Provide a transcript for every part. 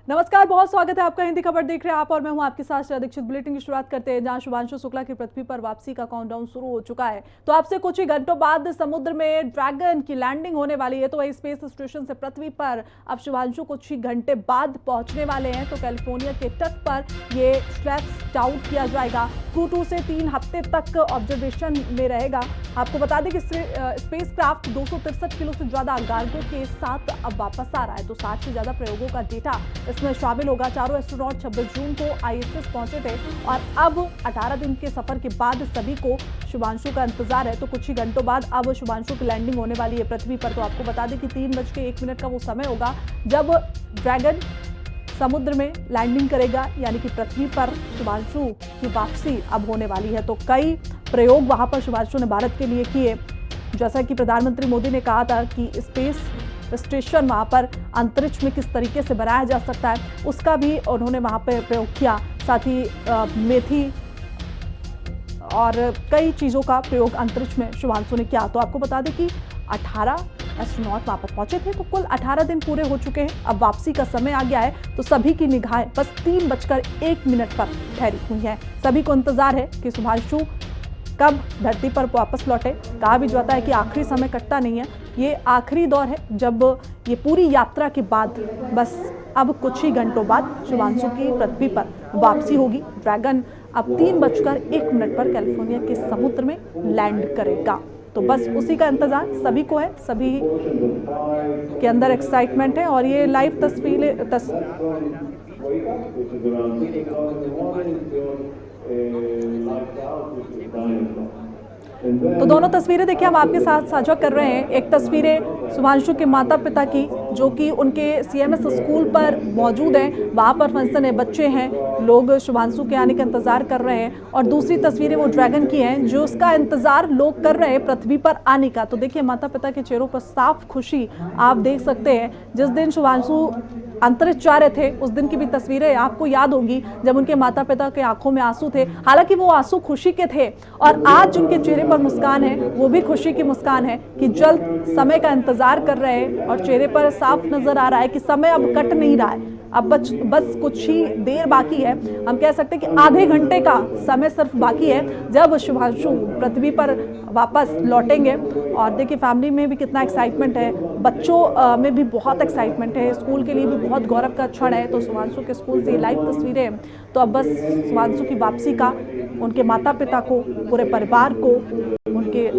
नमस्कार, बहुत स्वागत है आपका। हिंदी खबर देख रहे हैं आप और मैं हूं आपके साथ दीक्षित। बुलेटिन की शुरुआत करते हैं जहां शुभांशु शुक्ला की पृथ्वी पर वापसी का काउंटडाउन शुरू हो चुका है। तो आपसे कुछ ही घंटों बाद समुद्र में ड्रैगन की लैंडिंग होने वाली है। तो वही स्पेस स्टेशन से पृथ्वी पर अब शुभांशु कुछ ही घंटे बाद पहुंचने वाले हैं। तो कैलिफोर्निया के तट पर ये स्ट्रैप्स आउट किया जाएगा। Crew 2 से 3 हफ्ते तक ऑब्जर्वेशन में रहेगा। आपको बता दें कि स्पेस क्राफ्ट 263 किलो से ज्यादा कार्गो के साथ अब वापस आ रहा है। तो 60 से ज्यादा प्रयोगों का डेटा इसमें शामिल होगा। चारों एस्ट्रोनॉट 26 जून को ISS पहुंचे थे और अब 18 दिन के सफर के बाद सभी को शुभांशु का इंतजार है। तो कुछ ही घंटों बाद अब शुभांशु की लैंडिंग होने वाली है पृथ्वी पर। तो आपको बता दें कि 3:01 का वो समय होगा जब ड्रैगन समुद्र में लैंडिंग करेगा, यानी कि पृथ्वी पर शुभांशु की वापसी अब होने वाली है। तो कई प्रयोग वहां पर शुभांशु ने भारत के लिए किए। जैसा कि प्रधानमंत्री मोदी ने कहा था कि स्पेस स्टेशन वहां पर अंतरिक्ष में किस तरीके से बनाया जा सकता है, उसका भी उन्होंने वहां पर प्रयोग किया। साथ ही मेथी और कई चीज़ों का प्रयोग अंतरिक्ष में शुभांशु ने किया। तो आपको बता दें कि 18 एस्ट्रोनॉट वहां पर पहुंचे थे। तो कुल 18 दिन पूरे हो चुके हैं। अब वापसी का समय आ गया है। तो सभी की निगाहें बस 3:01 पर ठहरी हुई हैं। सभी को इंतजार है कि शुभांशु कब धरती पर वापस लौटे। कहा भी जाता है कि आखिरी समय कटता नहीं है, ये आखिरी दौर है जब ये पूरी यात्रा के बाद बस अब कुछ ही घंटों बाद शुभांशु की पृथ्वी पर वापसी होगी। ड्रैगन अब 3:01 पर कैलिफोर्निया के समुद्र में लैंड करेगा। तो बस उसी का इंतजार सभी को है, सभी के अंदर एक्साइटमेंट है। और ये लाइव तस्वीरें तो दोनों तस्वीरें देखिए हम आपके साथ साझा कर रहे हैं। एक तस्वीरें शुभांशु के माता पिता की जो कि उनके CMS स्कूल पर मौजूद हैं, वहाँ पर फंक्शन है, बच्चे हैं, लोग शुभांशु के आने का इंतजार कर रहे हैं। और दूसरी तस्वीरें वो ड्रैगन की हैं जो उसका इंतजार लोग कर रहे हैं पृथ्वी पर आने का। तो देखिए माता पिता के चेहरों पर साफ खुशी आप देख सकते हैं। जिस दिन शुभांशु अंतरिक्ष जा रहे थे उस दिन की भी तस्वीरें आपको याद होंगी जब उनके माता पिता के आंखों में आंसू थे। हालांकि वो आंसू खुशी के थे और आज उनके चेहरे पर मुस्कान है, वो भी खुशी की मुस्कान है कि जल्द समय का इंतजार कर रहे हैं। और चेहरे पर साफ नजर आ रहा है कि समय अब कट नहीं रहा है, अब बस कुछ ही देर बाकी है। हम कह सकते हैं कि आधे घंटे का समय सिर्फ बाकी है जब शुभांशु पृथ्वी पर वापस लौटेंगे। और देखिए फैमिली में भी कितना एक्साइटमेंट है, बच्चों में भी बहुत एक्साइटमेंट है, स्कूल के लिए भी बहुत गौरव का क्षण है। तो शुभांशु के स्कूल से लाइव तस्वीरें। तो अब बस शुभांशु की वापसी का उनके माता पिता को, पूरे परिवार को, उनके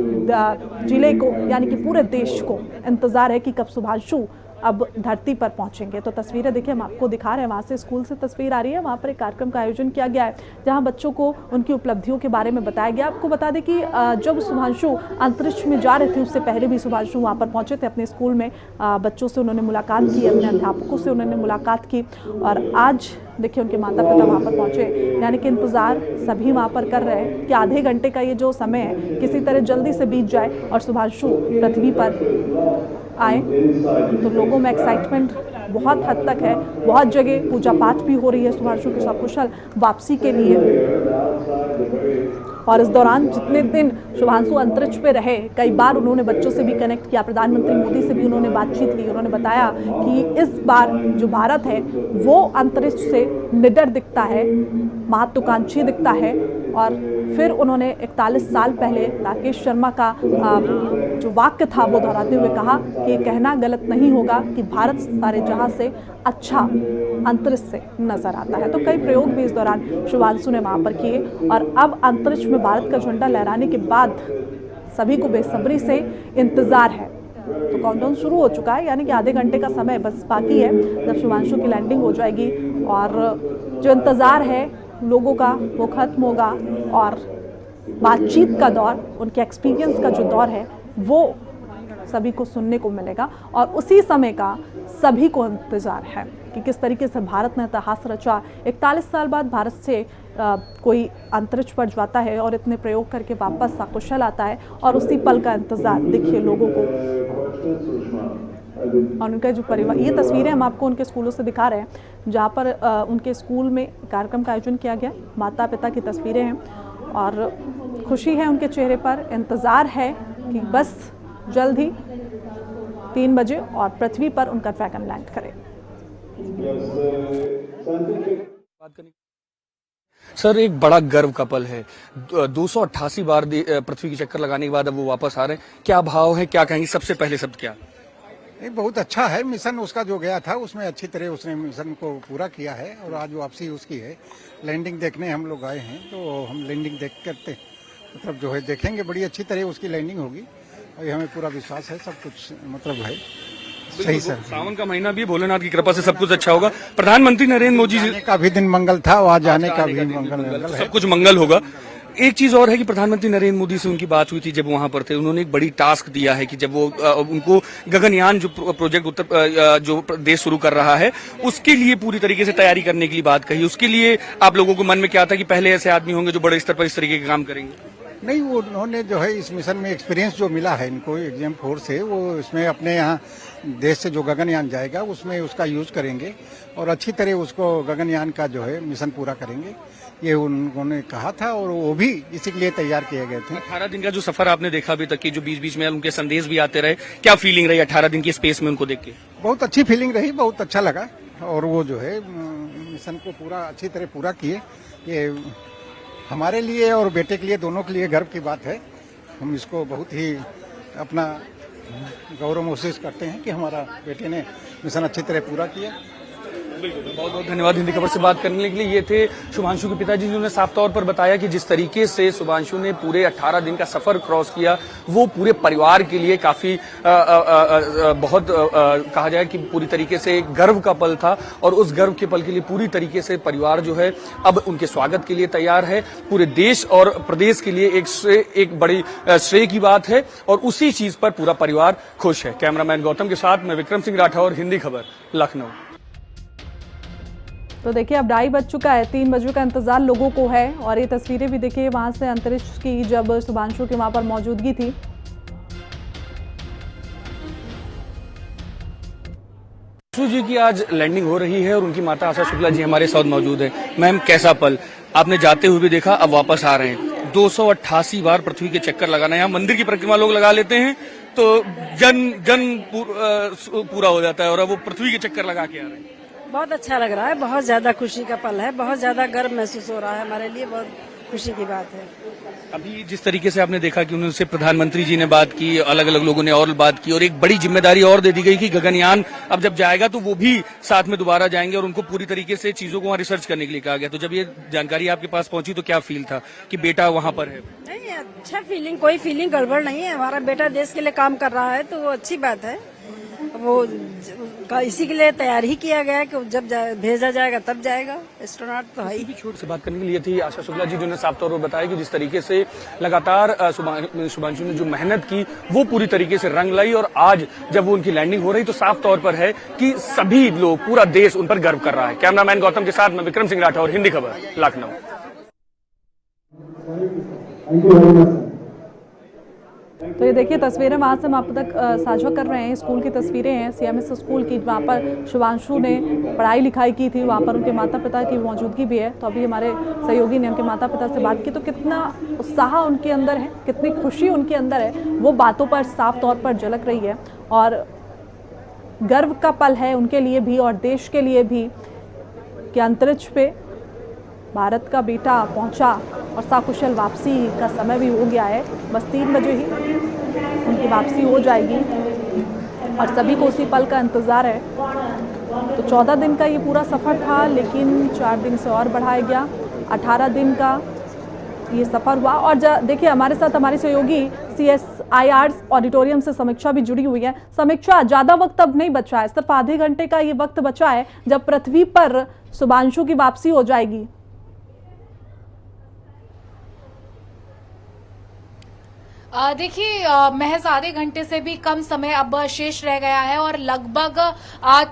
जिले को, यानी कि पूरे देश को इंतजार है कि कब शुभांशु अब धरती पर पहुंचेंगे। तो तस्वीरें देखिए हम आपको दिखा रहे हैं, वहाँ से स्कूल से तस्वीर आ रही है। वहाँ पर एक कार्यक्रम का आयोजन किया गया है जहाँ बच्चों को उनकी उपलब्धियों के बारे में बताया गया। आपको बता दें कि जब शुभांशु अंतरिक्ष में जा रहे थे उससे पहले भी शुभांशु वहाँ पर पहुँचे थे अपने स्कूल में। बच्चों से उन्होंने मुलाकात की, अपने अध्यापकों से उन्होंने मुलाकात की। और आज देखिए उनके माता पिता वहाँ पर पहुँचे, यानी कि इंतज़ार सभी वहाँ पर कर रहे हैं कि आधे घंटे का ये जो समय है किसी तरह जल्दी से बीत जाए और शुभांशु पृथ्वी पर आए। तो लोगों में एक्साइटमेंट बहुत हद तक है, बहुत जगह पूजा पाठ भी हो रही है शुभांशु की सकुशल वापसी के लिए। और इस दौरान जितने दिन शुभांशु अंतरिक्ष पे रहे, कई बार उन्होंने बच्चों से भी कनेक्ट किया, प्रधानमंत्री मोदी से भी उन्होंने बातचीत की। उन्होंने बताया कि इस बार जो भारत है वो अंतरिक्ष से निडर दिखता है, महत्वाकांक्षी दिखता है। और फिर उन्होंने 41 साल पहले राकेश शर्मा का जो वाक्य था वो दोहराते हुए कहा कि कहना गलत नहीं होगा कि भारत सारे जहां से अच्छा अंतरिक्ष से नजर आता है। तो कई प्रयोग भी इस दौरान शुभांशु ने वहां पर किए। और अब अंतरिक्ष में भारत का झंडा लहराने के बाद सभी को बेसब्री से इंतजार है। तो काउंटडाउन शुरू हो चुका है, यानी कि आधे घंटे का समय बस बाकी है जब शुभांशु की लैंडिंग हो जाएगी। और जो इंतजार है लोगों का वो खत्म होगा और बातचीत का दौर, उनके एक्सपीरियंस का जो दौर है वो सभी को सुनने को मिलेगा। और उसी समय का सभी को इंतजार है कि किस तरीके से भारत ने इतिहास रचा। 41 साल बाद भारत से कोई अंतरिक्ष पर जाता है और इतने प्रयोग करके वापस सकुशल आता है। और उसी पल का इंतजार देखिए लोगों को और उनका जो परिवार। ये तस्वीरें हम आपको उनके स्कूलों से दिखा रहे हैं जहाँ पर उनके स्कूल में कार्यक्रम का आयोजन किया गया। माता पिता की तस्वीरें हैं और खुशी है उनके चेहरे पर, इंतज़ार है कि बस जल्द ही 3 बजे और पृथ्वी पर उनका ड्रैगन लैंड करे। बात करनी। सर, एक बड़ा गर्व का पल है। 288 बार पृथ्वी के चक्कर लगाने के बाद अब वो वापस आ रहे हैं। क्या भाव है, क्या कहेंगे? सबसे पहले शब्द क्या? नहीं, बहुत अच्छा है। मिशन उसका जो गया था उसमें अच्छी तरह उसने मिशन को पूरा किया है और आज वापसी उसकी है। लैंडिंग देखने हम लोग आए हैं, तो हम लैंडिंग देख करते मतलब जो है देखेंगे, बड़ी अच्छी तरह उसकी लैंडिंग होगी और हमें पूरा विश्वास है, सब कुछ मतलब है सही सर। सावन का महीना भी, भोलेनाथ की कृपा से सब कुछ अच्छा होगा। प्रधानमंत्री नरेंद्र मोदी जी का भी दिन मंगल था, वहाँ जाने का भी मंगल है, सब कुछ मंगल होगा। एक चीज और है कि प्रधानमंत्री नरेंद्र मोदी से उनकी बात हुई थी जब वहां पर थे। उन्होंने एक बड़ी टास्क दिया है कि जब वो उनको गगनयान जो प्रोजेक्ट जो देश शुरू कर रहा है उसके लिए पूरी तरीके से तैयारी करने के लिए बात कही। उसके लिए आप लोगों को मन में क्या था कि पहले ऐसे आदमी होंगे जो बड़े स्तर पर इस तरीके के काम करेंगे? नहीं, वो उन्होंने जो है इस मिशन में एक्सपीरियंस जो मिला है इनको एग्जाम फोर्स से, वो इसमें अपने यहाँ देश से जो गगनयान जाएगा उसमें उसका यूज करेंगे और अच्छी तरह उसको गगनयान का जो है मिशन पूरा करेंगे, ये उन्होंने कहा था और वो भी इसी के लिए तैयार किए गए थे। 18 दिन का जो सफर आपने देखा अभी तक की, जो बीच बीच में उनके संदेश भी आते रहे, क्या फीलिंग रही 18 दिन की स्पेस में उनको देख के? बहुत अच्छी फीलिंग रही, बहुत अच्छा लगा और वो जो है मिशन को पूरा अच्छी तरह पूरा किए। ये हमारे लिए और बेटे के लिए, दोनों के लिए गर्व की बात है। हम इसको बहुत ही अपना गौरव महसूस करते हैं कि हमारा बेटे ने मिशन अच्छी तरह पूरा किया। बहुत बहुत धन्यवाद हिंदी खबर से बात करने के लिए। ये थे शुभांशु के पिताजी, जिन्होंने साफ तौर पर बताया कि जिस तरीके से शुभांशु ने पूरे 18 दिन का सफर क्रॉस किया, वो पूरे परिवार के लिए काफी बहुत कहा जाए कि पूरी तरीके से एक गर्व का पल था और उस गर्व के पल के लिए पूरी तरीके से परिवार जो है अब उनके स्वागत के लिए तैयार है। पूरे देश और प्रदेश के लिए एक बड़ी श्रेय की बात है और उसी चीज पर पूरा परिवार खुश है। कैमरामैन गौतम के साथ मैं विक्रम सिंह राठौर, हिंदी खबर, लखनऊ। तो देखिए, अब 2:30 बज चुका है, 3 बजे का इंतजार लोगों को है और ये तस्वीरें भी देखिए वहां से अंतरिक्ष की, जब शुभांशु की वहां पर मौजूदगी थी। शुभांशु जी की आज लैंडिंग हो रही है और उनकी माता आशा शुक्ला जी हमारे साथ मौजूद है। मैम, कैसा पल? आपने जाते हुए भी देखा, अब वापस आ रहे हैं। 288 बार पृथ्वी के चक्कर लगाना, यहाँ मंदिर की परिक्रमा लोग लगा लेते हैं तो जन पूरा हो जाता है और अब वो पृथ्वी के चक्कर लगा के आ रहे हैं। बहुत अच्छा लग रहा है, बहुत ज्यादा खुशी का पल है, बहुत ज्यादा गर्व महसूस हो रहा है, हमारे लिए बहुत खुशी की बात है। अभी जिस तरीके से आपने देखा कि उनसे प्रधानमंत्री जी ने बात की, अलग अलग लोगों ने और बात की और एक बड़ी जिम्मेदारी और दे दी गई कि गगनयान अब जब जाएगा तो वो भी साथ में दोबारा जाएंगे और उनको पूरी तरीके से चीजों को वहाँ रिसर्च करने के लिए कहा गया। तो जब ये जानकारी आपके पास पहुंची तो क्या फील था कि बेटा वहाँ पर है? नहीं, अच्छा फीलिंग, कोई फीलिंग गड़बड़ नहीं है। हमारा बेटा देश के लिए काम कर रहा है तो वो अच्छी बात है। वो इसी के लिए तैयार ही किया गया है कि जब भेजा जाएगा तब जाएगा। एस्ट्रोनॉट तो है ही। छोट से बात करने के लिए थी आशा शुक्ला जी, जिन्होंने साफ तौर पर बताया कि जिस तरीके से लगातार शुभांशु ने जो मेहनत की वो पूरी तरीके से रंग लाई और आज जब वो उनकी लैंडिंग हो रही तो साफ तौर पर है कि सभी लोग, पूरा देश उन पर गर्व कर रहा है। कैमरामैन गौतम के साथ मैं विक्रम सिंह राठौर, हिंदी खबर, लखनऊ। तो ये देखिए तस्वीरें वहाँ से हम आप तक साझा कर रहे हैं। स्कूल की तस्वीरें हैं, CMS स्कूल की, वहाँ पर शुभांशु ने पढ़ाई लिखाई की थी। वहाँ पर उनके माता पिता की मौजूदगी भी है। तो अभी हमारे सहयोगी ने उनके माता पिता से बात की तो कितना उत्साह उनके अंदर है, कितनी खुशी उनके अंदर है, वो बातों पर साफ तौर पर झलक रही है और गर्व का पल है उनके लिए भी और देश के लिए भी कि अंतरिक्ष पे भारत का बेटा पहुंचा और सकुशल वापसी का समय भी हो गया है। बस 3 बजे ही उनकी वापसी हो जाएगी और सभी को उसी पल का इंतज़ार है। तो 14 दिन का ये पूरा सफ़र था, लेकिन 4 दिन से और बढ़ाया गया। 18 दिन का ये सफ़र हुआ और देखिए हमारे साथ हमारी सहयोगी CSIR ऑडिटोरियम से समीक्षा भी जुड़ी हुई है। समीक्षा, ज़्यादा वक्त अब नहीं बचा है, सिर्फ आधे घंटे का ये वक्त बचा है जब पृथ्वी पर शुभांशु की वापसी हो जाएगी। देखिए, महज आधे घंटे से भी कम समय अब शेष रह गया है और लगभग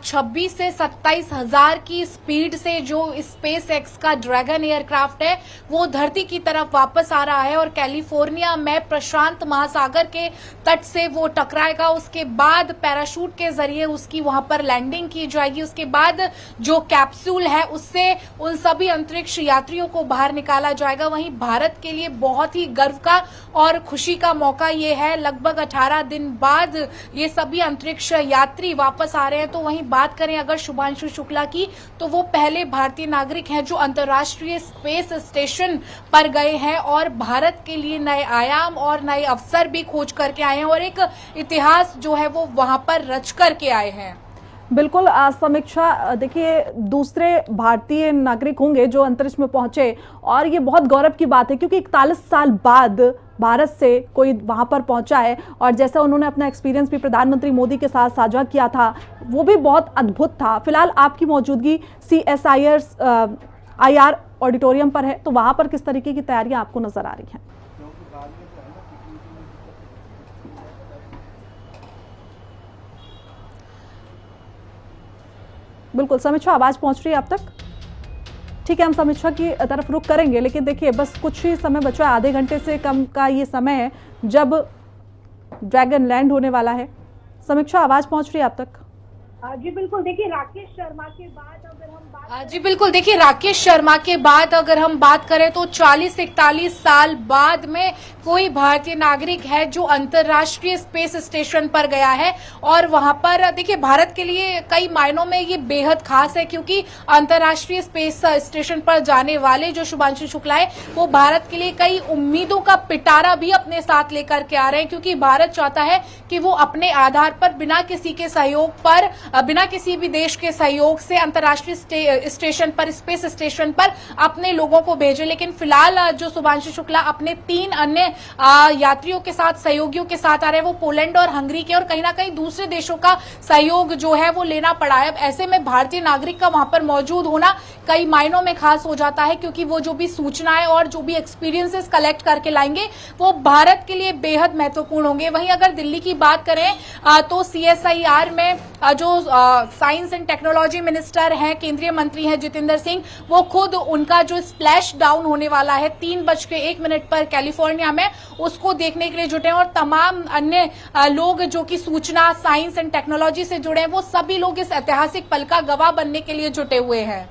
26 से 27 हजार की स्पीड से जो स्पेस एक्स का ड्रैगन एयरक्राफ्ट है वो धरती की तरफ वापस आ रहा है और कैलिफोर्निया में प्रशांत महासागर के तट से वो टकराएगा। उसके बाद पैराशूट के जरिए उसकी वहां पर लैंडिंग की जाएगी। उसके बाद जो कैप्सूल है उससे उन सभी अंतरिक्ष यात्रियों को बाहर निकाला जाएगा। वहीं भारत के लिए बहुत ही गर्व का और खुशी का मौका ये है, लगभग 18 दिन बाद ये सभी अंतरिक्ष यात्री वापस आ रहे हैं। तो वहीं बात करें अगर शुभांशु शुक्ला की, तो वो पहले भारतीय नागरिक हैं जो अंतर्राष्ट्रीय स्पेस स्टेशन पर गए हैं और भारत के लिए नए आयाम और नए अवसर भी खोज करके आए हैं और एक इतिहास जो है वो वहां पर रच करके आए हैं। बिल्कुल समीक्षा, देखिए दूसरे भारतीय नागरिक होंगे जो अंतरिक्ष में पहुंचे और ये बहुत गौरव की बात है क्योंकि 41 साल बाद भारत से कोई वहां पर पहुंचा है और जैसा उन्होंने अपना एक्सपीरियंस भी प्रधानमंत्री मोदी के साथ साझा किया था वो भी बहुत अद्भुत था। फिलहाल आपकी मौजूदगी CSIR ऑडिटोरियम पर है, तो वहां पर किस तरीके की तैयारियां आपको नजर आ रही हैं? बिल्कुल समीक्षा, आवाज पहुंच रही है आप तक? ठीक है, हम समीक्षा की तरफ रुख करेंगे, लेकिन देखिए बस कुछ ही समय बचा है, आधे घंटे से कम का ये समय है जब ड्रैगन लैंड होने वाला है। समीक्षा, आवाज पहुंच रही है आप तक? जी बिल्कुल, देखिए राकेश शर्मा के बाद अगर हम जी बिल्कुल, देखिए राकेश शर्मा के बाद अगर हम बात करें तो 40-41 साल बाद में कोई भारतीय नागरिक है जो अंतर्राष्ट्रीय स्पेस स्टेशन पर गया है और वहां पर देखिए भारत के लिए कई मायनों में ये बेहद खास है क्योंकि अंतर्राष्ट्रीय स्पेस स्टेशन पर जाने वाले जो शुभांशु शुक्ला है वो भारत के लिए कई उम्मीदों का पिटारा भी अपने साथ लेकर के आ रहे हैं क्योंकि भारत चाहता है कि वो अपने आधार पर बिना किसी के सहयोग पर, बिना किसी भी देश के सहयोग से अंतर्राष्ट्रीय स्टेशन पर, स्पेस स्टेशन पर अपने लोगों को भेजे। लेकिन फिलहाल जो शुभांशु शुक्ला अपने 3 अन्य यात्रियों के साथ, सहयोगियों के साथ आ रहे हैं, वो पोलैंड और हंगरी के और कहीं ना कहीं दूसरे देशों का सहयोग जो है वो लेना पड़ा है। ऐसे में भारतीय नागरिक का वहां पर मौजूद होना कई मायनों में खास हो जाता है क्योंकि वो जो भी सूचनाएं और जो भी एक्सपीरियंसेस कलेक्ट करके लाएंगे वो भारत के लिए बेहद महत्वपूर्ण होंगे। वहीं अगर दिल्ली की बात करें तो CSIR में जो साइंस एंड टेक्नोलॉजी मिनिस्टर हैं, केंद्रीय मंत्री हैं जितेंद्र सिंह, वो खुद उनका जो स्प्लैश डाउन होने वाला है 3:01 पर कैलिफोर्निया में, उसको देखने के लिए जुटे हैं और तमाम अन्य लोग जो कि सूचना, साइंस एंड टेक्नोलॉजी से जुड़े हैं, वो सभी लोग इस ऐतिहासिक पल का गवाह बनने के लिए जुटे हुए हैं।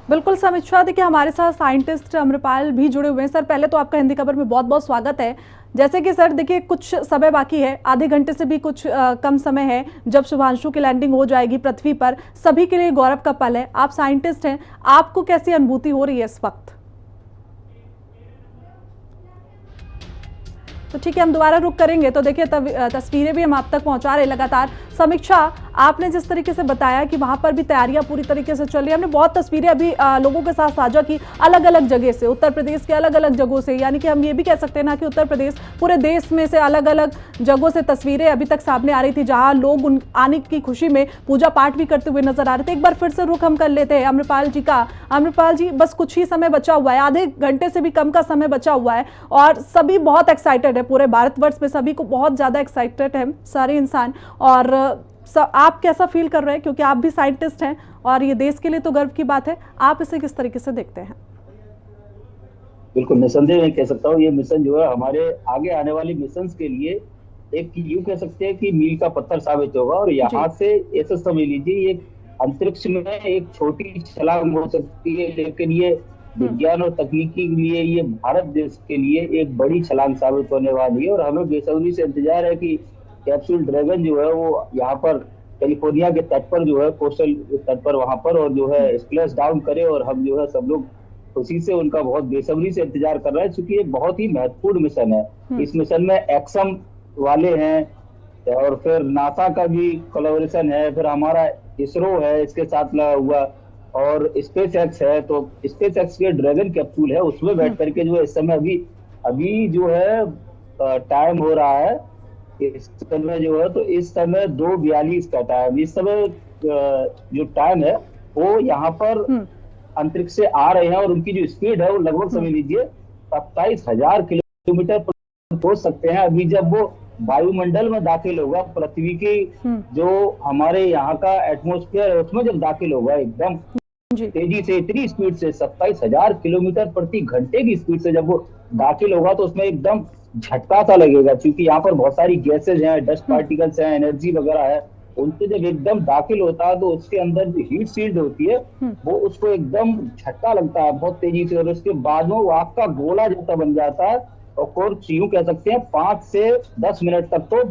बिल्कुल समीक्षा, देखिए हमारे साथ साइंटिस्ट अमृपाल भी जुड़े हुए हैं। सर, पहले तो आपका हिंदी खबर में बहुत बहुत स्वागत है। जैसे कि सर देखिए कुछ समय बाकी है, आधे घंटे से भी कुछ कम समय है जब शुभांशु की लैंडिंग हो जाएगी पृथ्वी पर। सभी के लिए गौरव का पल है। आप साइंटिस्ट हैं, आपको कैसी अनुभूति हो रही है इस वक्त? तो ठीक है, हम दोबारा रुक करेंगे। तो देखिए तस्वीरें भी हम आप तक पहुंचा रहे हैं लगातार। समीक्षा, आपने जिस तरीके से बताया कि वहां पर भी तैयारियां पूरी तरीके से चल रही है, हमने बहुत तस्वीरें अभी लोगों के साथ साझा की अलग अलग जगह से, उत्तर प्रदेश के अलग अलग जगहों से, यानी कि हम ये भी कह सकते हैं ना कि उत्तर प्रदेश पूरे देश में से अलग अलग जगहों से तस्वीरें अभी तक सामने आ रही थी जहाँ लोग उन आने की खुशी में पूजा पाठ भी करते हुए नजर आ रहे थे। एक बार फिर से रुख हम कर लेते हैं अमृपाल जी का। अमृपाल जी, बस कुछ ही समय बचा हुआ है, आधे घंटे से भी कम का समय बचा हुआ है और सभी बहुत एक्साइटेड है, पूरे भारतवर्ष में सभी को बहुत ज्यादा एक्साइटेड है सारे इंसान। और आप कैसा फील कर रहे हैं, क्योंकि आप भी साइंटिस्ट हैं और ये देश के लिए तो गर्व की बात है, आप इसे किस तरीके से देखते हैं? बिल्कुल निसंदेह मैं कह सकता हूँ ये मिशन जो है हमारे आगे आने वाले मिशन के लिए एक यूं कह सकते हैं कि मील का पत्थर साबित होगा। और यहाँ से ऐसा समझ लीजिए ये अंतरिक्ष में एक छोटी छलांग हो सकती है, लेकिन ये विज्ञान और तकनीकी के लिए, ये भारत देश के लिए एक बड़ी छलांग साबित होने वाली है। और हमें बेसब्री से इंतजार है कि कैप्सूल ड्रैगन जो है वो यहाँ पर कैलिफोर्निया के तट पर जो है, कोस्टल तट पर वहां पर, और जो है स्प्लैश डाउन करे और हम जो है सब लोग खुशी से उनका बहुत बेसब्री से इंतजार कर रहे हैं क्योंकि ये बहुत ही महत्वपूर्ण मिशन है। इस मिशन में एक्सम वाले हैं और फिर नासा का भी कोलैबोरेशन है, फिर हमारा इसरो है इसके साथ लगा हुआ, और स्पेस एक्स है। तो स्पेस एक्स के ड्रैगन कैप्सूल है उसमें बैठ करके जो है इस समय अभी जो है टाइम हो रहा है इस समय जो है, तो इस समय 2:42 का टाइम, इस समय जो टाइम है वो यहाँ पर अंतरिक्ष से आ रहे हैं और उनकी जो स्पीड है वो लगभग समझ लीजिए 27,000 किलोमीटर पहुंच सकते हैं। अभी जब वो वायुमंडल में दाखिल होगा, पृथ्वी की जो हमारे यहाँ का एटमॉस्फेयर है उसमें जब दाखिल होगा एकदम तेजी से, इतनी स्पीड से 27,000 किलोमीटर प्रति घंटे की स्पीड से जब वो दाखिल होगा तो उसमें एकदम झटका सा लगेगा क्योंकि यहाँ पर बहुत सारी गैसेज हैं, डस्ट पार्टिकल्स हैं, एनर्जी वगैरह है। उनसे जब एकदम दाखिल होता है तो उसके अंदर जो हीट शील्ड होती है वो उसको एकदम झटका लगता है बहुत तेजी से, और उसके बाद में वो आग का गोला जैसा बन जाता है और यूं कह सकते हैं 5 से 10 मिनट तक तो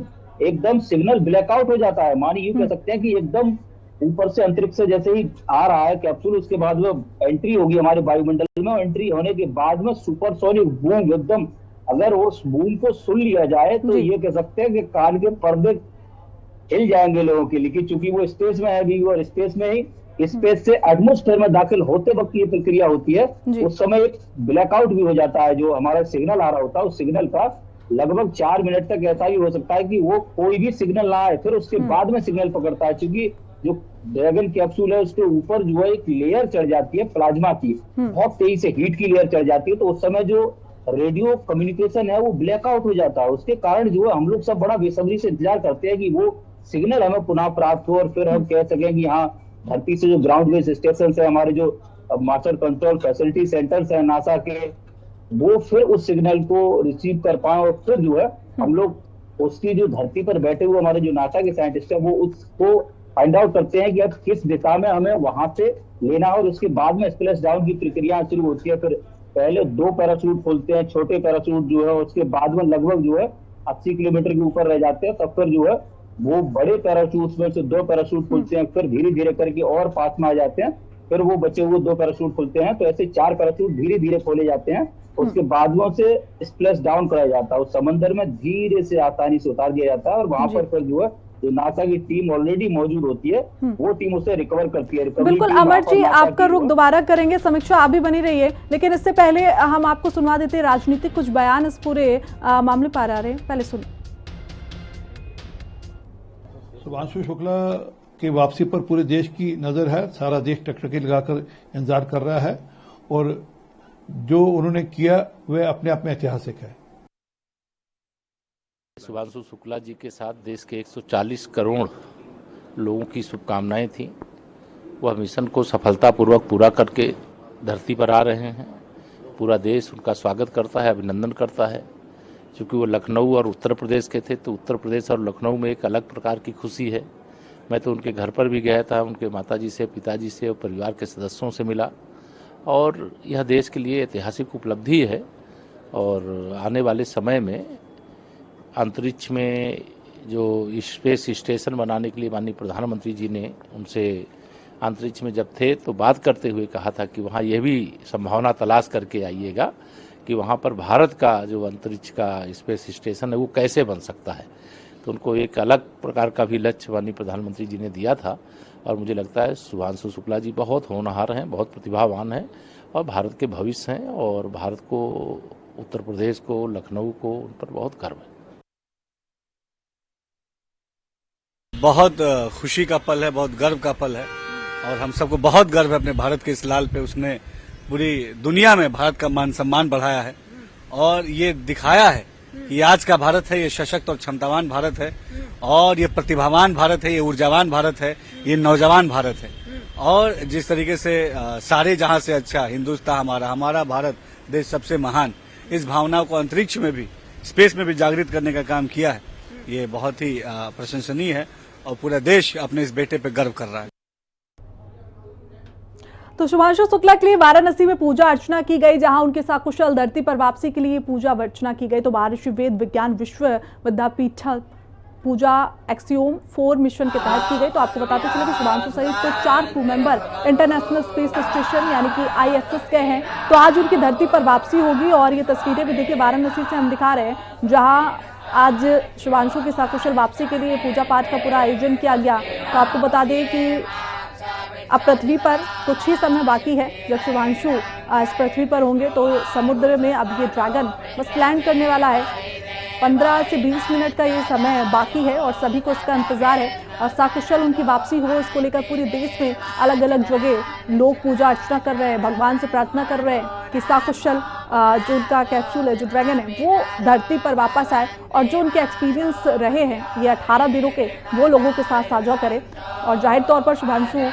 एकदम सिग्नल ब्लैकआउट हो जाता है। मानिए यूं कह सकते हैं कि एकदम ऊपर से अंतरिक्ष से जैसे ही आ रहा है कैप्सूल, उसके बाद वो एंट्री होगी हमारे वायुमंडल में, एंट्री होने के बाद में सुपरसोनिक बूम, एकदम अगर उस बूम को सुन लिया जाए तो ये कह सकते हैं कि कान के पर्दे हिल जाएंगे लोगों के लिए, कि चूंकि वो स्पेस में है अभी, और स्पेस में ही स्पेस से एटमॉस्फेयर में दाखिल होते वक्त ये प्रक्रिया होती है, उस समय एक ब्लैकआउट भी हो जाता है। जो हमारा सिग्नल आ रहा होता है उस सिग्नल का लगभग 4 मिनट तक ऐसा भी हो सकता है कि वो कोई भी सिग्नल ना आए, फिर उसके बाद में सिग्नल पकड़ता है। क्योंकि जो ड्रैगन कैप्सूल है उसके ऊपर जो है एक लेयर चढ़ जाती है प्लाज्मा की, बहुत तेजी से हीट की लेयर चढ़ जाती है, तो उस समय जो रेडियो कम्युनिकेशन है वो ब्लैकआउट हो जाता है। उसके कारण जो है हम लोग सब बड़ा बेसब्री से इंतजार करते हैं कि वो सिग्नल हमें पुनः प्राप्त हो और फिर हम कह सकें कि हाँ, धरती से जो ग्राउंड बेस्ड स्टेशन है, हमारे जो मास्टर कंट्रोल फैसिलिटी सेंटर्स है नासा के, वो फिर उस सिग्नल को रिसीव कर पाए और फिर जो है हम लोग उसकी जो धरती पर बैठे हुए हमारे जो नासा के साइंटिस्ट है वो उसको फाइंड आउट करते हैं कि अब किस दिशा में हमें वहां से लेना है, और उसके बाद में स्प्लैश डाउन की प्रक्रिया शुरू होती है। फिर पहले 2 पैराशूट खोलते हैं, छोटे पैराशूट जो है, उसके बाद में लगभग जो है 80 किलोमीटर के ऊपर रह जाते हैं, तब फिर जो है वो बड़े पैराशूट में से 2 पैराशूट खुलते हैं, फिर धीरे धीरे करके और पास में आ जाते हैं, फिर वो बचे हुए 2 पैराशूट खुलते हैं, तो ऐसे 4 पैराशूट धीरे धीरे खोले जाते हैं। उसके बाद में से स्प्लैश डाउन कराया जाता है, उस समंदर में धीरे से आसानी से उतार दिया जाता है, और वहां पर फिर जो है जो नासा की टीम ऑलरेडी मौजूद होती है वो टीम उसे रिकवर करती है। बिल्कुल अमर जी, आपका रुख दोबारा करेंगे, समीक्षा आप भी बनी रहिए, लेकिन इससे पहले हम आपको सुनवा देते हैं राजनीतिक कुछ बयान इस पूरे मामले पर आ रहे हैं, पहले सुनिए। शुभांशु शुक्ला की वापसी पर पूरे देश की नजर है, सारा देश टकटकी लगाकर इंतजार कर रहा है, और जो उन्होंने किया वह अपने आप में ऐतिहासिक है। शुभांशु शुक्ला जी के साथ देश के 140 करोड़ लोगों की शुभकामनाएं थी। वह मिशन को सफलतापूर्वक पूरा करके धरती पर आ रहे हैं। पूरा देश उनका स्वागत करता है, अभिनंदन करता है। क्योंकि वो लखनऊ और उत्तर प्रदेश के थे, तो उत्तर प्रदेश और लखनऊ में एक अलग प्रकार की खुशी है। मैं तो उनके घर पर भी गया था, उनके माताजी से, पिताजी से और परिवार के सदस्यों से मिला, और यह देश के लिए ऐतिहासिक उपलब्धि है। और आने वाले समय में अंतरिक्ष में जो स्पेस स्टेशन बनाने के लिए माननीय प्रधानमंत्री जी ने उनसे अंतरिक्ष में जब थे तो बात करते हुए कहा था कि वहाँ यह भी संभावना तलाश करके आइएगा कि वहाँ पर भारत का जो अंतरिक्ष का स्पेस स्टेशन है वो कैसे बन सकता है। तो उनको एक अलग प्रकार का भी लक्ष्य माननीय प्रधानमंत्री जी ने दिया था, और मुझे लगता है शुभांशु शुक्ला जी बहुत होनहार हैं, बहुत प्रतिभावान हैं, और भारत के भविष्य हैं, और भारत को, उत्तर प्रदेश को, लखनऊ को उन पर बहुत गर्व है। बहुत खुशी का पल है, बहुत गर्व का पल है, और हम सबको बहुत गर्व है अपने भारत के इस लाल पे। उसने पूरी दुनिया में भारत का मान सम्मान बढ़ाया है, और ये दिखाया है कि आज का भारत है ये सशक्त और क्षमतावान भारत है, और ये प्रतिभावान भारत है, ये ऊर्जावान भारत है, ये नौजवान भारत है। और जिस तरीके से सारे जहां से अच्छा हिंदुस्तान हमारा भारत देश सबसे महान, इस भावना को अंतरिक्ष में भी, स्पेस में भी जागृत करने का काम किया है, ये बहुत ही प्रशंसनीय है, और पूरा देश अपने इस बेटे पे गर्व कर रहा है। तो शुभांशु शुक्ला के लिए वाराणसी में पूजा अर्चना की गई, जहां उनके सकुशल धरती पर वापसी के लिए पूजा अर्चना की गई। तो महर्षि वेद विज्ञान विश्व विद्यापीठ पूजा एक्सियोम 4 मिशन के तहत की गई। तो आपको बताते चले कि शुभांशु सहित तो 4 crew member international space station यानी कि ISS गए हैं। तो आज उनकी धरती पर वापसी होगी, और ये तस्वीरें भी देखिए वाराणसी से हम दिखा रहे हैं, जहाँ आज शुभांशु की सकुशल वापसी के लिए पूजा पाठ का पूरा आयोजन किया गया। तो आपको बता दें कि अब पृथ्वी पर कुछ ही समय बाकी है। जब शुभांशु इस पृथ्वी पर होंगे तो समुद्र में अब ये ड्रैगन बस लैंड करने वाला है। 15 से 20 मिनट का ये समय बाकी है, और सभी को इसका इंतजार है, और सकुशल उनकी वापसी हो इसको लेकर पूरे देश में अलग अलग जगह लोग पूजा अर्चना कर रहे हैं, भगवान से प्रार्थना कर रहे हैं कि सकुशल जो उनका कैप्सूल है, जो ड्रैगन है, वो धरती पर वापस आए, और जो उनके एक्सपीरियंस रहे हैं ये 18 दिनों के, वो लोगों के साथ साझा करें। और जाहिर तौर पर शुभांशु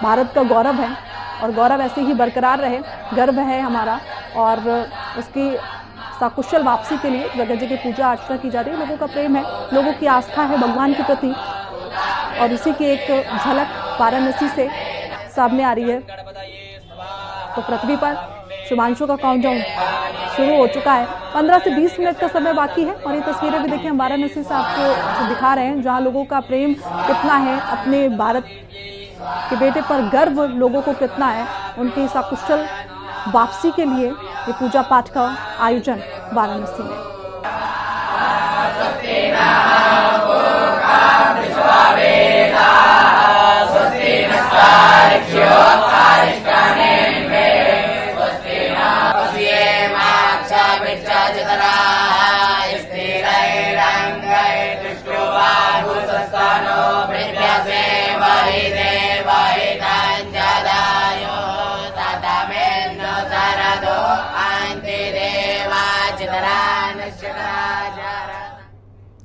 भारत का गौरव है, और गौरव ऐसे ही बरकरार रहे, गर्व है हमारा। और उसकी सकुशल वापसी के लिए जगह जगह पूजा अर्चना की जा रही है। लोगों का प्रेम है, लोगों की आस्था है भगवान के प्रति, और उसी की एक झलक वाराणसी से सामने आ रही है। तो पृथ्वी पर शुभांशु का काउंटडाउन शुरू हो चुका है। 15 से 20 मिनट का समय बाकी है और ये तस्वीरें भी देखिए हम वाराणसी से आपको दिखा रहे हैं, जहां लोगों का प्रेम कितना है, अपने भारत के बेटे पर गर्व लोगों को कितना है, उनकी सकुशल वापसी के लिए ये पूजा पाठ का आयोजन वाराणसी में।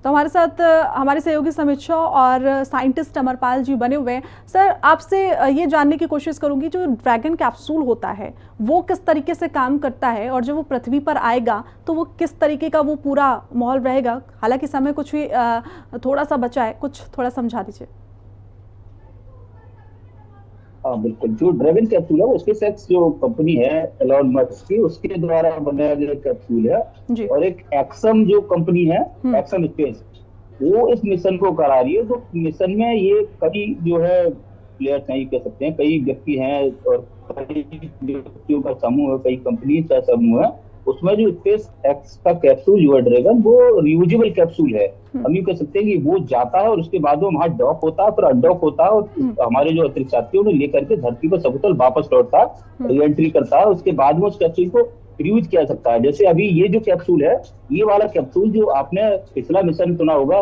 तो हमारे साथ हमारे सहयोगी समीक्षा और साइंटिस्ट अमरपाल जी बने हुए हैं। सर, आपसे ये जानने की कोशिश करूंगी, जो ड्रैगन कैप्सूल होता है वो किस तरीके से काम करता है और जब वो पृथ्वी पर आएगा तो वो किस तरीके का वो पूरा माहौल रहेगा? हालांकि समय कुछ भी थोड़ा सा बचा है, कुछ थोड़ा समझा दीजिए। हाँ बिल्कुल, जो ड्रैगन कैप्सूल है वो स्पेसएक्स जो कंपनी है एलॉन मस्क की, उसके द्वारा बनाया गया कैप्सूल है। और एक एक्सम जो कंपनी है, एक्सम स्पेस, वो इस मिशन को करा रही है। तो मिशन में ये कई जो है प्लेयर्स हैं, ये कह सकते हैं कई व्यक्ति हैं और कई व्यक्तियों का समूह है, कई कंपनी का समूह है। उसमें जो स्पेस एक्स का कैप्सूल जो है ड्रैगन, वो रियूजेबल कैप्सूल है। हम ये कह सकते हैं कि वो जाता है और उसके बाद वो वहां डॉक होता है, फिर अनडॉक होता है और हमारे जो अंतरिक्ष यात्री उन्हें लेकर के धरती पर सकुशल वापस लौटता है, री एंट्री करता है। उसके बाद में उस कैप्सूल को रीयूज किया सकता है। जैसे अभी ये जो कैप्सूल है, ये वाला कैप्सूल जो आपने पिछला मिशन सुना होगा,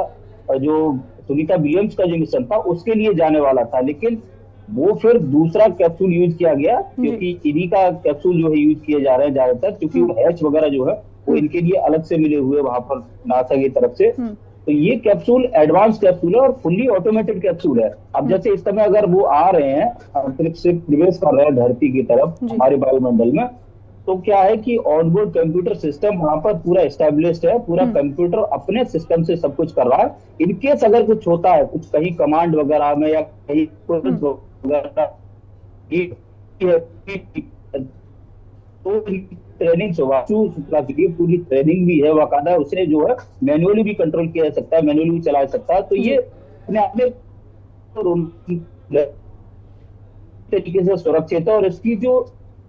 जो सुनीता विलियम्स का जो मिशन था उसके लिए जाने वाला था, लेकिन वो फिर दूसरा कैप्सूल यूज किया गया, क्योंकि इन्हीं का कैप्सूल जो है यूज किए जा रहे हैं ज्यादातर, क्योंकि वो हैच वगैरह जो है वो इनके लिए अलग से मिले हुए वहां पर नासा की तरफ से। तो ये कैप्सूल एडवांस कैप्सूल है और फुल्ली ऑटोमेटेड कैप्सूल है। अब जैसे इस समय अगर वो आ रहे हैं, अंतरिक्ष से प्रवेश कर रहे हैं धरती की तरफ हमारे वायुमंडल में, तो क्या है कि ऑनबोर्ड कंप्यूटर सिस्टम वहां पर पूरा एस्टेब्लिश्ड है, पूरा कंप्यूटर अपने सिस्टम से सब कुछ कर रहा है। इनकेस अगर कुछ होता है, कुछ कहीं कमांड वगैरह में या कहीं कुछ वगैरह, तो ट्रेनिंग शुक्ला के लिए पूरी ट्रेनिंग भी है बाकायदा, उसे जो है मैनुअली भी कंट्रोल किया जा सकता है, मैनुअली भी चला सकता है। तो ये अपने आप में तरीके से सुरक्षित है और इसकी जो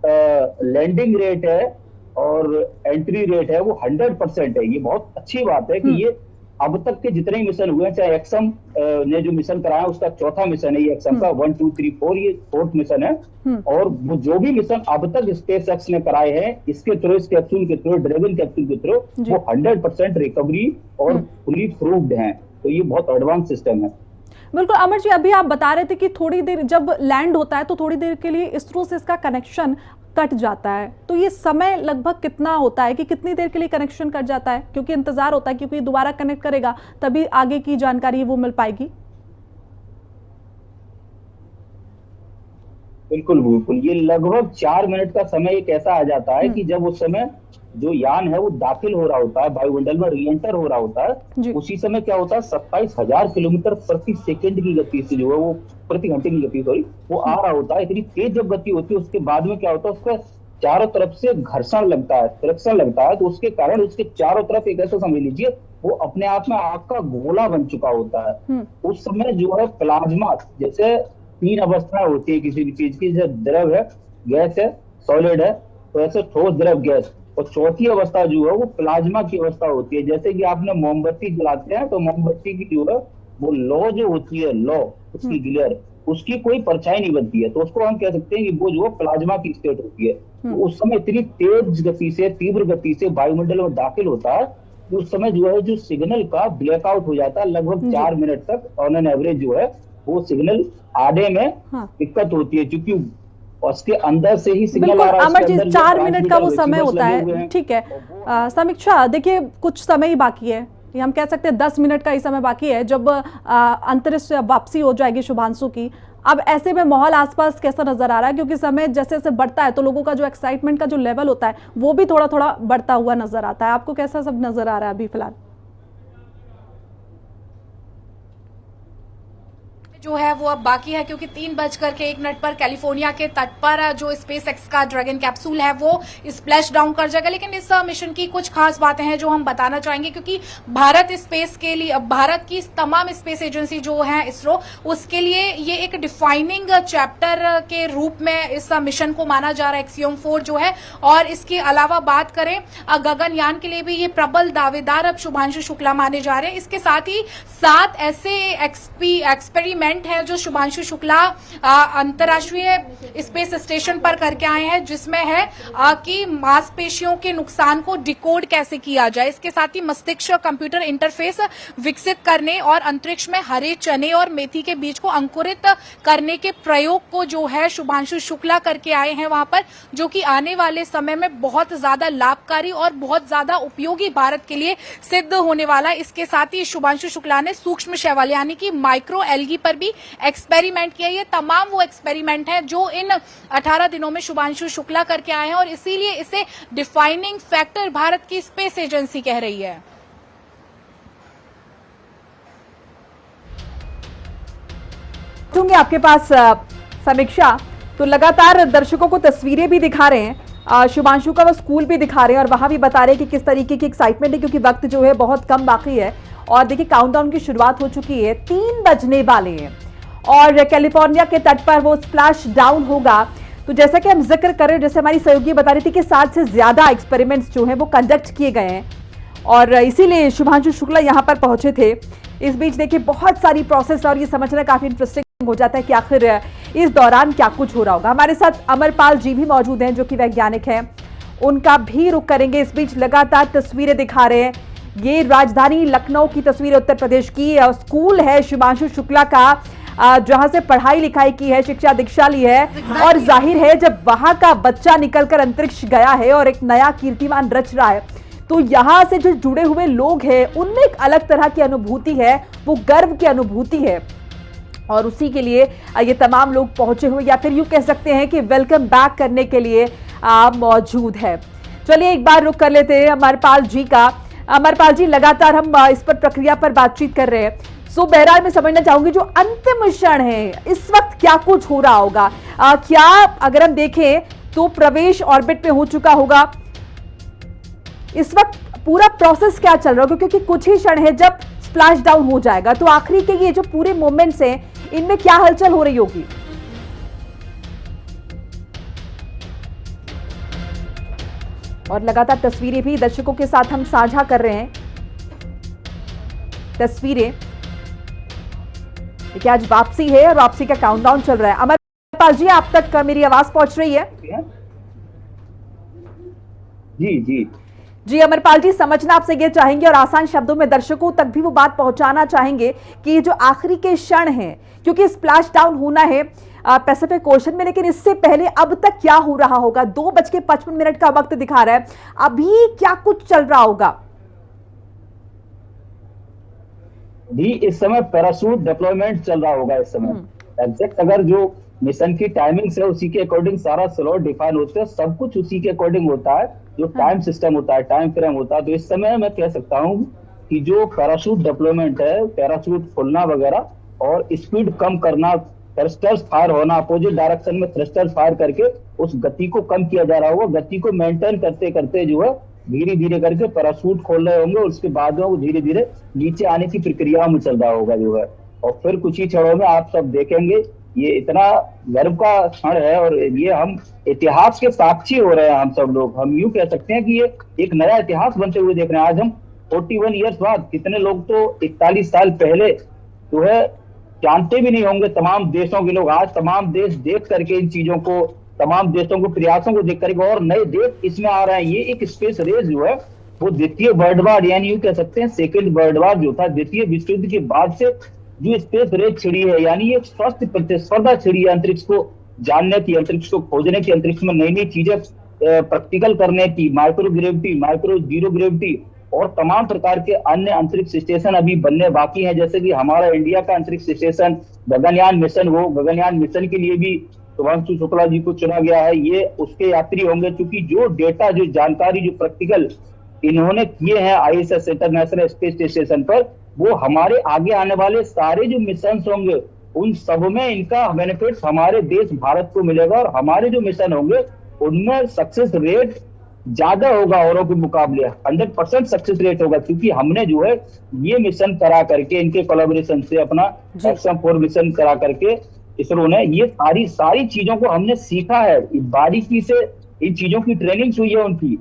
लैंडिंग रेट है और एंट्री रेट है वो 100% है। ये बहुत अच्छी बात है कि ये अब तक के जितने मिशन हुए हैं, चाहे एक्सम ने जो मिशन कराया उसका चौथा मिशन है ये एक्सम का, 1 2 3 4 ये 4th मिशन है। और वो जो भी मिशन अब तक स्पेस एक्स ने कराए हैं, इसके थ्रू, इस कैप्सूल के थ्रू, ड्रैगन कैप्सूल के थ्रू, वो 100% रिकवरी और फुली प्रूव्ड है। तो ये बहुत एडवांस सिस्टम है। बिल्कुल अमर जी, अभी आप बता रहे थे कि थोड़ी देर जब लैंड होता है तो थोड़ी देर के लिए इसरो से इसका कनेक्शन कट जाता है, तो ये समय लगभग कितना होता है कि कितनी देर के लिए कनेक्शन कट जाता है? क्योंकि इंतजार होता है, क्योंकि दोबारा कनेक्ट करेगा तभी आगे की जानकारी वो मिल पाएगी। बिल्कुल बिल्कुल, ये लगभग 4 मिनट का समय एक ऐसा आ जाता है कि जब उस समय जो यान है वो दाखिल हो रहा होता है वायुमंडल में, री एंटर हो रहा होता है, उसी समय क्या होता है 27,000 किलोमीटर प्रति सेकंड की गति से जो है वो, प्रति घंटे की गति सॉरी, वो आ रहा होता है। इतनी तेज जब गति होती है, उसके बाद में क्या होता है, उसका चारों तरफ से घर्षण लगता है, फ्रिक्शन लगता है, तो उसके कारण उसके चारों तरफ एक ऐसा समझ लीजिए वो अपने आप में आग का गोला बन चुका होता है। उस समय जो है प्लाज्मा, जैसे 3 अवस्थाएं होती है किसी भी चीज की, जैसे द्रव है, गैस है, सॉलिड है, तो ऐसे ठोस, द्रव, गैस, और चौथी अवस्था जो है वो प्लाज्मा की अवस्था होती है। जैसे कि आपने मोमबत्ती जलाते हैं तो मोमबत्ती की जो है वो लौ जो होती है, लौ उसकी ग्लेयर, उसकी कोई परछाई नहीं बनती है, तो उसको हम कह सकते हैं कि वो जो है प्लाज्मा की स्टेट होती है। तो उस समय इतनी तेज गति से, तीव्र गति से वायुमंडल में दाखिल होता है, तो उस समय जो है जो सिग्नल का ब्लैकआउट हो जाता है लगभग 4 मिनट तक। ऑन एन एवरेज जो है वो सिग्नल आने में दिक्कत होती है, क्योंकि उसके अंदर से ही सिग्नल आ रहा है। अमर जी, 4 मिनट का वो समय होता है, ठीक है। समीक्षा, देखिए कुछ समय ही बाकी है, हम कह सकते हैं 10 मिनट का ही समय बाकी है जब अंतरिक्ष वापसी हो जाएगी शुभांशु की। अब ऐसे में माहौल आसपास कैसा नजर आ रहा है? क्योंकि समय जैसे जैसे बढ़ता है तो लोगों का जो एक्साइटमेंट का जो लेवल होता है वो भी थोड़ा थोड़ा बढ़ता हुआ नजर आता है। आपको कैसा सब नजर आ रहा है अभी फिलहाल? जो है वो अब बाकी है, क्योंकि 3:01 पर कैलिफोर्निया के तट पर जो स्पेस एक्स का ड्रैगन कैप्सूल है वो स्प्लैश डाउन कर जाएगा। लेकिन इस मिशन की कुछ खास बातें हैं जो हम बताना चाहेंगे, क्योंकि भारत स्पेस के लिए, भारत की तमाम स्पेस एजेंसी जो है इसरो, उसके लिए ये एक डिफाइनिंग चैप्टर के रूप में इस मिशन को माना जा रहा है, एक्सियोम 4 जो है। और इसके अलावा बात करें गगनयान के लिए भी ये प्रबल दावेदार अब शुभांशु शुक्ला माने जा रहे हैं। इसके साथ ही 7 ऐसे एक्सपेरिमेंट है जो शुभांशु शुक्ला अंतर्राष्ट्रीय स्पेस स्टेशन पर करके आए हैं, जिसमें है कि मांसपेशियों के नुकसान को डिकोड कैसे किया जाए। इसके साथ ही मस्तिष्क कंप्यूटर इंटरफेस विकसित करने और अंतरिक्ष में हरे चने और मेथी के बीज को अंकुरित करने के प्रयोग को जो है शुभांशु शुक्ला करके आए हैं वहां पर, जो कि आने वाले समय में बहुत ज्यादा लाभकारी और बहुत ज्यादा उपयोगी भारत के लिए सिद्ध होने वाला है। इसके साथ ही शुभांशु शुक्ला ने सूक्ष्म शैवाल यानी कि माइक्रो एल्गी पर भी एक्सपेरिमेंट किया। ये तमाम वो एक्सपेरिमेंट हैं जो इन 18 दिनों में शुभांशु शुक्ला करके आए हैं, और इसीलिए इसे डिफाइनिंग फैक्टर भारत की स्पेस एजेंसी कह रही है। दूंगी आपके पास समीक्षा, तो लगातार दर्शकों को तस्वीरें भी दिखा रहे हैं, शुभांशु का वो स्कूल भी दिखा रहे हैं और वहां भी बता रहे हैं कि किस तरीके की एक्साइटमेंट है, क्योंकि वक्त जो है बहुत कम बाकी है। और देखिए काउंटडाउन की शुरुआत हो चुकी है, 3 बजने वाले हैं और कैलिफोर्निया के तट पर वो स्प्लैश डाउन होगा। तो जैसा कि हम जिक्र कर रहे हैं, जैसे हमारी सहयोगी बता रही थी कि 7 से ज्यादा एक्सपेरिमेंट्स जो हैं वो कंडक्ट किए गए हैं और इसीलिए शुभांशु शुक्ला यहाँ पर पहुंचे थे। इस बीच देखिए बहुत सारी प्रोसेस और ये समझना काफी इंटरेस्टिंग हो जाता है कि आखिर इस दौरान क्या कुछ हो रहा होगा। हमारे साथ अमरपाल जी भी मौजूद हैं जो कि वैज्ञानिक हैं, उनका भी रुख करेंगे। इस बीच लगातार तस्वीरें दिखा रहे हैं, ये राजधानी लखनऊ की तस्वीर उत्तर प्रदेश की स्कूल है शुभांशु शुक्ला का, जहां से पढ़ाई लिखाई की है, शिक्षा दीक्षा ली है। और जाहिर है जब वहां का बच्चा निकलकर अंतरिक्ष गया है और एक नया कीर्तिमान रच रहा है, तो यहाँ से जो जुड़े हुए लोग हैं उनमें एक अलग तरह की अनुभूति है, वो गर्व की अनुभूति है। और उसी के लिए ये तमाम लोग पहुंचे हुए, या फिर यूं कह सकते हैं कि वेलकम बैक करने के लिए मौजूद है। चलिए एक बार रुक कर लेते हैं अमरपाल जी का। अमरपाल जी, लगातार हम इस पर प्रक्रिया पर बातचीत कर रहे हैं, सो बहरहाल मैं समझना चाहूंगी जो अंतिम क्षण है इस वक्त क्या कुछ हो रहा होगा, क्या अगर हम देखें तो प्रवेश ऑर्बिट पे हो चुका होगा, इस वक्त पूरा प्रोसेस क्या चल रहा होगा, क्योंकि कुछ ही क्षण है जब स्प्लैश डाउन हो जाएगा, तो आखिरी के ये जो पूरे मोमेंट्स हैं इनमें क्या हलचल हो रही होगी। और लगातार तस्वीरें भी दर्शकों के साथ हम साझा कर रहे हैं, तस्वीरें देखिए आज वापसी है और वापसी का काउंटडाउन चल रहा है। अमरपाल जी, आप तक मेरी आवाज पहुंच रही है? जी जी जी अमरपाल जी, समझना आपसे ये चाहेंगे और आसान शब्दों में दर्शकों तक भी वो बात पहुंचाना चाहेंगे कि ये जो आखिरी के क्षण हैं, क्योंकि स्प्लैश डाउन होना है पैसिफिक ओशन में, लेकिन इससे पहले अब तक क्या हो रहा होगा। 2:55 का वक्त दिखा रहा है, अभी क्या कुछ चल रहा होगा? भी इस समय पैराशूट डिप्लॉयमेंट चल रहा होगा। इस समय एग्जैक्ट अगर जो मिशन की टाइमिंग्स है उसी के अकॉर्डिंग सारा स्लॉट डिफाइन होते हैं, सब कुछ उसी के अकॉर्डिंग होता है, जो टाइम सिस्टम होता है, टाइम फ्रेम होता है। तो इस समय मैं कह सकता हूँ कि जो पैराशूट डिप्लॉयमेंट है, पैराशूट खोलना वगैरह और स्पीड कम करना, थ्रस्टर्स फायर होना, अपोजिट डायरेक्शन में थ्रस्टर्स फायर करके उस गति को कम किया जा रहा होगा। गति को मेंटेन करते करते जो है धीरे धीरे करके पैराशूट खोल रहे होंगे, उसके बाद में वो धीरे धीरे नीचे आने की प्रक्रिया में चल रहा होगा जो है। और फिर कुछ ही क्षणों में आप सब देखेंगे, ये इतना गर्व का क्षण है और ये हम इतिहास के साक्षी हो रहे हैं। हम सब लोग, हम यूं कह सकते हैं कि ये एक नया इतिहास बनते हुए देख रहे हैं। आज हम 41 ईयर्स बाद, कितने लोग तो 41 साल पहले जो है जानते भी नहीं होंगे, तमाम देशों के लोग आज तमाम देश देख करके इन चीजों को, तमाम देशों को प्रयासों को देख करके और नए देश इसमें आ रहे हैं। ये एक स्पेस रेस जो है वो द्वितीय वर्ल्ड वार, यानी यूं कह सकते हैं सेकेंड वर्ल्ड वार जो था, द्वितीय विश्व युद्ध के बाद से जो स्पेस रेस छिड़ी है, यानी ये स्वस्थ प्रतिस्पर्धा छिड़ी है अंतरिक्ष को जानने की, अंतरिक्ष को खोजने की, अंतरिक्ष में नई नई चीजें प्रैक्टिकल करने की, micro gravity, micro zero gravity और तमाम प्रकार के अन्य अंतरिक्ष स्टेशन अभी बनने बाकी हैं। जैसे कि हमारा इंडिया का अंतरिक्ष स्टेशन गगनयान मिशन, वो गगनयान मिशन के लिए भी शुभांशु शुक्ला जी को चुना गया है। ये उसके यात्री होंगे, क्योंकि जो डेटा, जो जानकारी, जो प्रैक्टिकल इन्होंने किए हैं ISS इंटरनेशनल स्पेस स्टेशन पर, वो हमारे आगे आने वाले सारे जो मिशन होंगे उन सब में इनका बेनिफिट हमारे देश भारत को मिलेगा और हमारे जो मिशन होंगे उनमें सक्सेस रेट ज्यादा होगा औरों के मुकाबले। 100% सक्सेस रेट होगा, क्योंकि हमने जो है ये मिशन करा करके इनके कोलैबोरेशन से अपना XM4 मिशन करा करके इसरो ने ये सारी चीजों को हमने सीखा है, बारीकी से इन चीजों की ट्रेनिंग हुई है उनकी,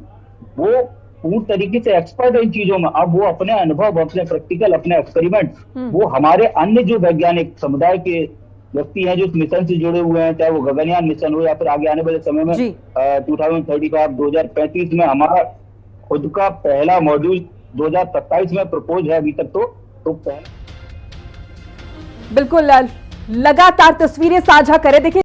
वो पूरी तरीके से एक्सपर्ट है इन चीजों में। अब वो अपने अनुभव, अपने प्रैक्टिकल, अपने एक्सपेरिमेंट वो हमारे अन्य जो वैज्ञानिक समुदाय के व्यक्ति हैं जो इस मिशन से जुड़े हुए हैं, चाहे वो गगनयान मिशन हो या फिर आगे आने वाले समय में 2035 में हमारा खुद का पहला मॉड्यूल 2027 में प्रपोज है अभी तक तो बिल्कुल लगातार तस्वीरें साझा करें। देखिए